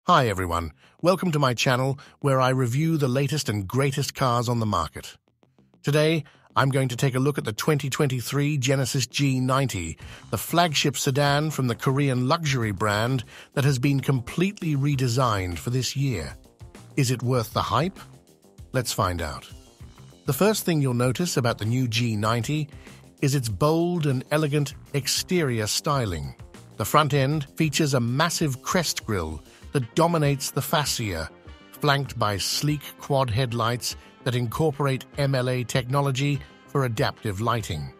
Hi everyone, welcome to my channel where I review the latest and greatest cars on the market. Today, I'm going to take a look at the 2023 Genesis G90, the flagship sedan from the Korean luxury brand that has been completely redesigned for this year. Is it worth the hype? Let's find out. The first thing you'll notice about the new G90 is its bold and elegant exterior styling. The front end features a massive crest grille that dominates the fascia, flanked by sleek quad headlights that incorporate MLA technology for adaptive lighting.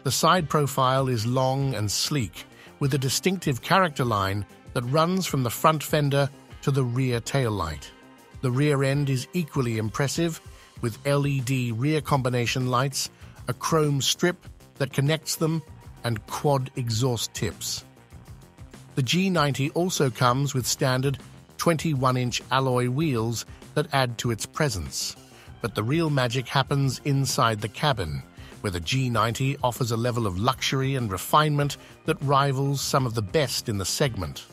The side profile is long and sleek, with a distinctive character line that runs from the front fender to the rear taillight. The rear end is equally impressive, with LED rear combination lights, a chrome strip that connects them, and quad exhaust tips. The G90 also comes with standard 21-inch alloy wheels that add to its presence. But the real magic happens inside the cabin, where the G90 offers a level of luxury and refinement that rivals some of the best in the segment.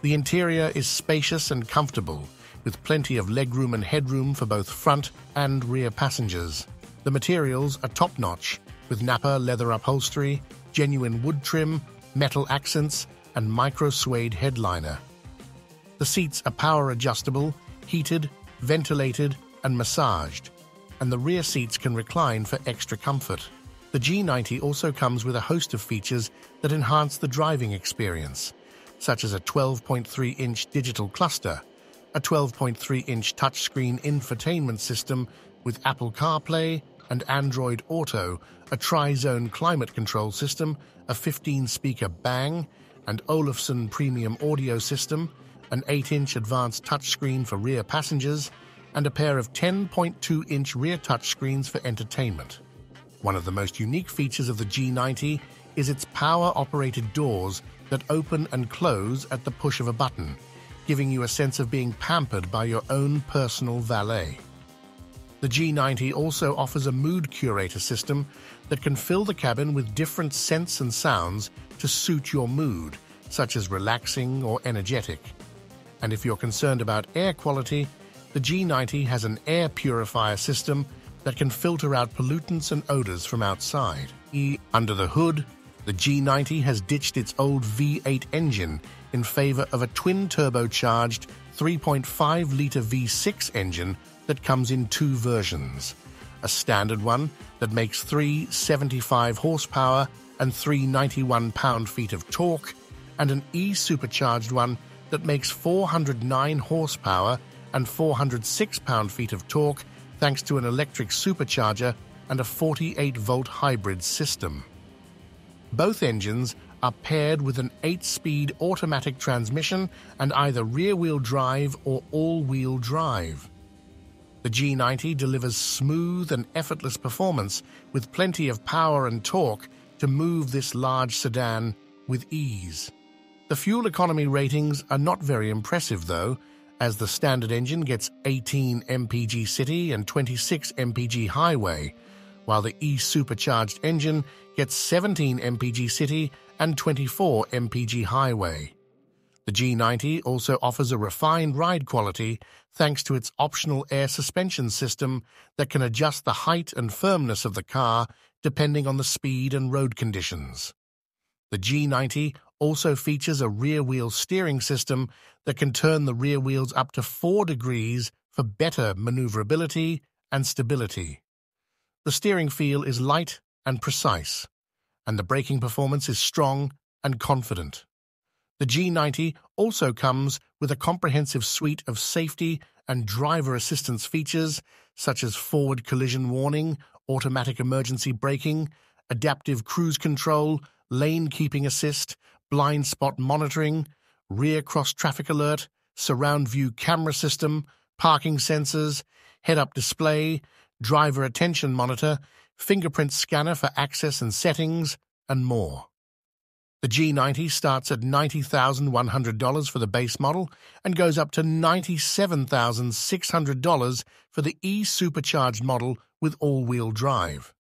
The interior is spacious and comfortable, with plenty of legroom and headroom for both front and rear passengers. The materials are top-notch, with Napa leather upholstery, genuine wood trim, metal accents, and micro-suede headliner. The seats are power-adjustable, heated, ventilated, and massaged, and the rear seats can recline for extra comfort. The G90 also comes with a host of features that enhance the driving experience, such as a 12.3-inch digital cluster, a 12.3-inch touchscreen infotainment system with Apple CarPlay and Android Auto, a tri-zone climate control system, a 15-speaker Bang and Olufsen premium audio system, an 8-inch advanced touchscreen for rear passengers, and a pair of 10.2-inch rear touchscreens for entertainment. One of the most unique features of the G90 is its power-operated doors that open and close at the push of a button, giving you a sense of being pampered by your own personal valet. The G90 also offers a mood curator system that can fill the cabin with different scents and sounds to suit your mood, such as relaxing or energetic. And if you're concerned about air quality, the G90 has an air purifier system that can filter out pollutants and odors from outside. Under the hood, the G90 has ditched its old V8 engine in favor of a twin-turbocharged 3.5-liter V6 engine that comes in two versions. A standard one that makes 375 horsepower and 391 pound-feet of torque, and an E-supercharged one that makes 409 horsepower and 406 pound-feet of torque thanks to an electric supercharger and a 48-volt hybrid system. Both engines are paired with an 8-speed automatic transmission and either rear-wheel drive or all-wheel drive. The G90 delivers smooth and effortless performance with plenty of power and torque to move this large sedan with ease. The fuel economy ratings are not very impressive though, as the standard engine gets 18 mpg city and 26 mpg highway, while the E-supercharged engine gets 17 mpg city and 24 mpg highway. The G90 also offers a refined ride quality thanks to its optional air suspension system that can adjust the height and firmness of the car depending on the speed and road conditions. The G90 also features a rear-wheel steering system that can turn the rear wheels up to 4 degrees for better maneuverability and stability. The steering feel is light and precise, and the braking performance is strong and confident. The G90 also comes with a comprehensive suite of safety and driver assistance features such as forward collision warning, automatic emergency braking, adaptive cruise control, lane keeping assist, blind spot monitoring, rear cross-traffic alert, surround view camera system, parking sensors, head-up display, driver attention monitor, fingerprint scanner for access and settings, and more. The G90 starts at $90,100 for the base model and goes up to $97,600 for the E-supercharged model with all-wheel drive.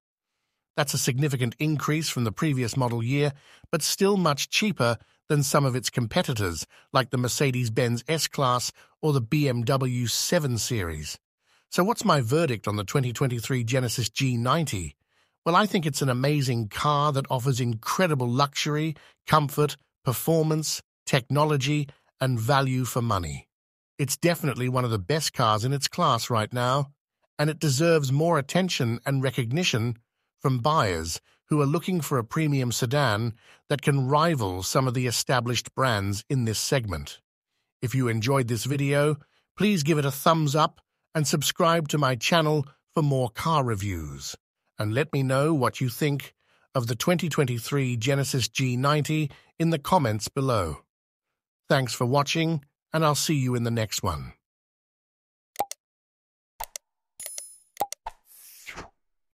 That's a significant increase from the previous model year, but still much cheaper than some of its competitors, like the Mercedes-Benz S-Class or the BMW 7 Series. So what's my verdict on the 2023 Genesis G90? Well, I think it's an amazing car that offers incredible luxury, comfort, performance, technology, and value for money. It's definitely one of the best cars in its class right now, and it deserves more attention and recognition from buyers who are looking for a premium sedan that can rival some of the established brands in this segment. If you enjoyed this video, please give it a thumbs up and subscribe to my channel for more car reviews. And let me know what you think of the 2023 Genesis G90 in the comments below. Thanks for watching, and I'll see you in the next one.